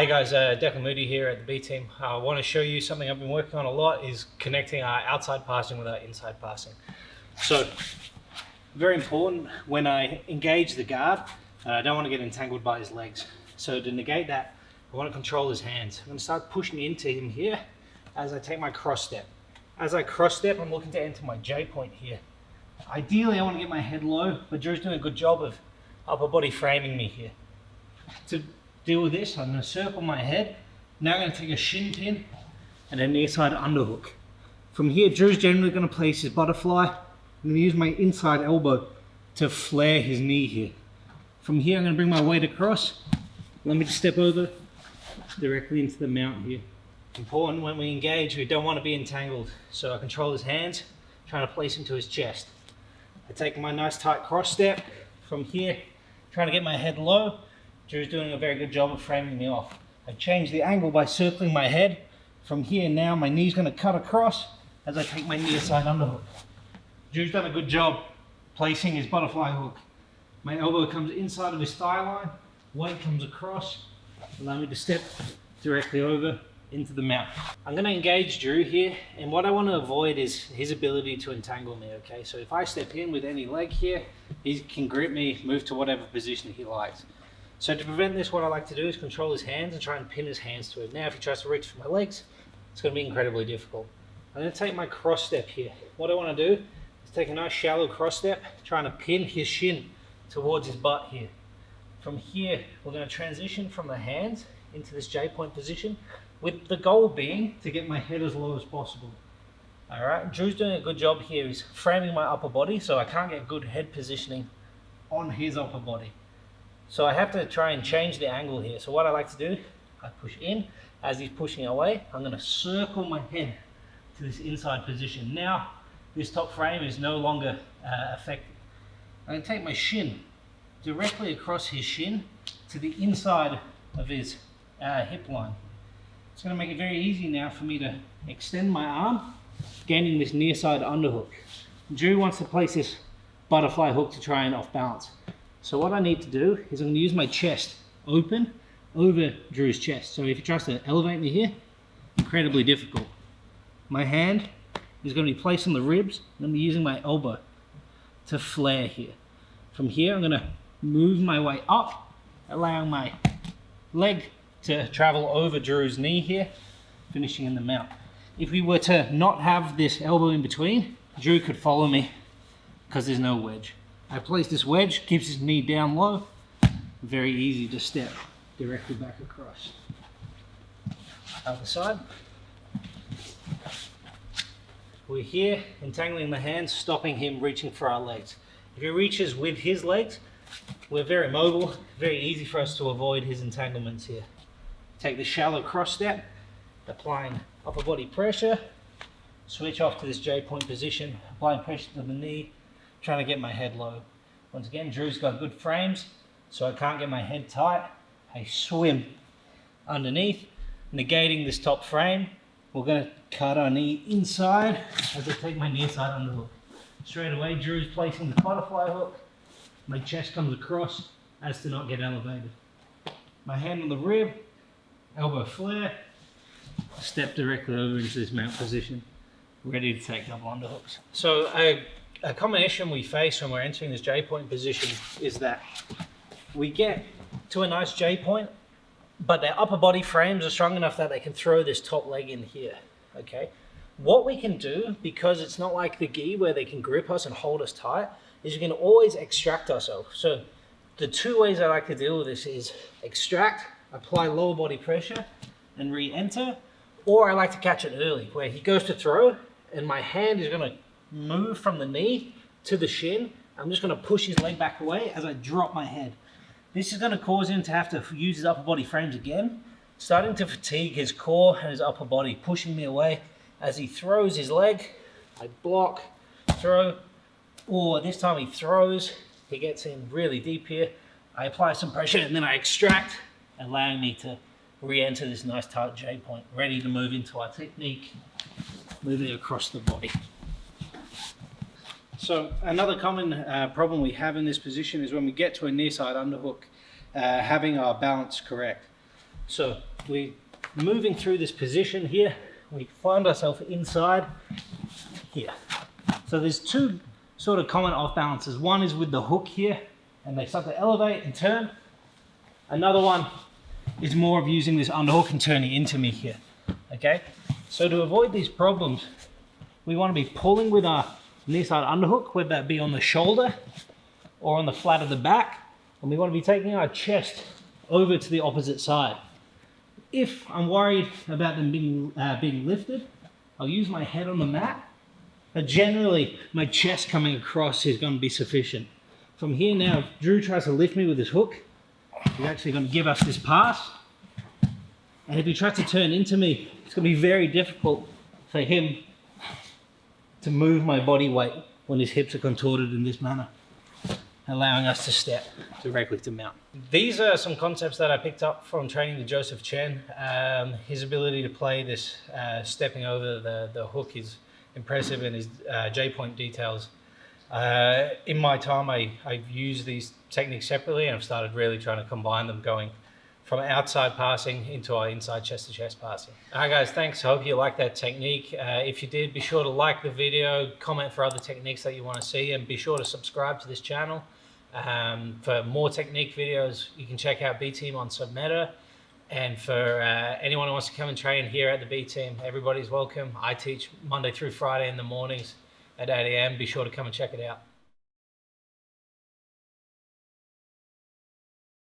Hey guys, Declan Moody here at the B team. I want to show you something I've been working on a lot, is connecting our outside passing with our inside passing. So, very important when I engage the guard, I don't want to get entangled by his legs. So to negate that, I want to control his hands. I'm going to start pushing into him here as I take my cross step. As I cross step, I'm looking to enter my J point here. Ideally, I want to get my head low, but Drew's doing a good job of upper body framing me here. To deal with this, I'm going to circle my head. Now I'm going to take a shin pin and a near side underhook. From here, Drew's generally going to place his butterfly. I'm going to use my inside elbow to flare his knee here. From here, I'm going to bring my weight across. Let me just step over directly into the mount here. Important when we engage, we don't want to be entangled. So I control his hands, trying to place him to his chest. I take my nice tight cross step. From here, trying to get my head low. Drew's doing a very good job of framing me off. I've changed the angle by circling my head. From here now, my knee's going to cut across as I take my near side underhook. Drew's done a good job placing his butterfly hook. My elbow comes inside of his thigh line, weight comes across, allow me to step directly over into the mount. I'm going to engage Drew here, and what I want to avoid is his ability to entangle me, okay? So if I step in with any leg here, he can grip me, move to whatever position he likes. So to prevent this, what I like to do is control his hands and try and pin his hands to it. Now if he tries to reach for my legs, it's going to be incredibly difficult. I'm going to take my cross step here. What I want to do is take a nice shallow cross step, trying to pin his shin towards his butt here. From here, we're going to transition from the hands into this J point position, with the goal being to get my head as low as possible. All right, Drew's doing a good job here. He's framing my upper body, so I can't get good head positioning on his upper body. So I have to try and change the angle here. So what I like to do, I push in. As he's pushing away, I'm going to circle my head to this inside position. Now, this top frame is no longer affected. I'm going to take my shin directly across his shin to the inside of his hip line. It's going to make it very easy now for me to extend my arm, gaining this near side underhook. Drew wants to place this butterfly hook to try and off balance. So what I need to do is I'm going to use my chest open over Drew's chest. So if he tries to elevate me here, incredibly difficult. My hand is going to be placed on the ribs. I'm going to be using my elbow to flare here. From here, I'm going to move my way up, allowing my leg to travel over Drew's knee here, finishing in the mount. If we were to not have this elbow in between, Drew could follow me because there's no wedge. I place this wedge, keeps his knee down low, very easy to step directly back across. Other side. We're here, entangling the hands, stopping him reaching for our legs. If he reaches with his legs, we're very mobile, very easy for us to avoid his entanglements here. Take the shallow cross step, applying upper body pressure, switch off to this J point position, applying pressure to the knee, trying to get my head low. Once again, Drew's got good frames, so I can't get my head tight. I swim underneath, negating this top frame. We're going to cut our knee inside as I take my near side underhook. Straight away, Drew's placing the butterfly hook. My chest comes across as to not get elevated. My hand on the rib, elbow flare, step directly over into this mount position, ready to take double underhooks. So a common issue we face when we're entering this J point position is that we get to a nice J point, but their upper body frames are strong enough that they can throw this top leg in here, okay? What we can do, because it's not like the gi where they can grip us and hold us tight, is we can always extract ourselves. So the two ways I like to deal with this is extract, apply lower body pressure, and re-enter, or I like to catch it early, where he goes to throw, and my hand is going to move from the knee to the shin. I'm just going to push his leg back away as I drop my head. This is going to cause him to have to use his upper body frames again, starting to fatigue his core and his upper body, pushing me away. As he throws his leg, I block, throw, or this time he throws, he gets in really deep here. I apply some pressure and then I extract, allowing me to re-enter this nice tight J point, ready to move into our technique, moving across the body. So another common problem we have in this position is when we get to a near side underhook, having our balance correct. So we're moving through this position here. We find ourselves inside here. So there's two sort of common off balances. One is with the hook here, and they start to elevate and turn. Another one is more of using this underhook and turning into me here, okay? So to avoid these problems, we want to be pulling with our near side underhook, whether that be on the shoulder or on the flat of the back, and we want to be taking our chest over to the opposite side. If I'm worried about them being lifted, I'll use my head on the mat, but generally my chest coming across is going to be sufficient. From here now, if Drew tries to lift me with his hook, he's actually going to give us this pass. And if he tries to turn into me, it's going to be very difficult for him to move my body weight when his hips are contorted in this manner, allowing us to step directly to mount. These are some concepts that I picked up from training with Joseph Chen. His ability to play this stepping over the hook is impressive, and his J-point details. In my time, I've used these techniques separately, and I've started really trying to combine them, going from outside passing into our inside chest-to-chest passing. All right, guys, thanks. I hope you liked that technique. If you did, be sure to like the video, comment for other techniques that you want to see, and be sure to subscribe to this channel. For more technique videos, you can check out B Team on Submeta. And for anyone who wants to come and train here at the B Team, everybody's welcome. I teach Monday through Friday in the mornings at 8 a.m. Be sure to come and check it out.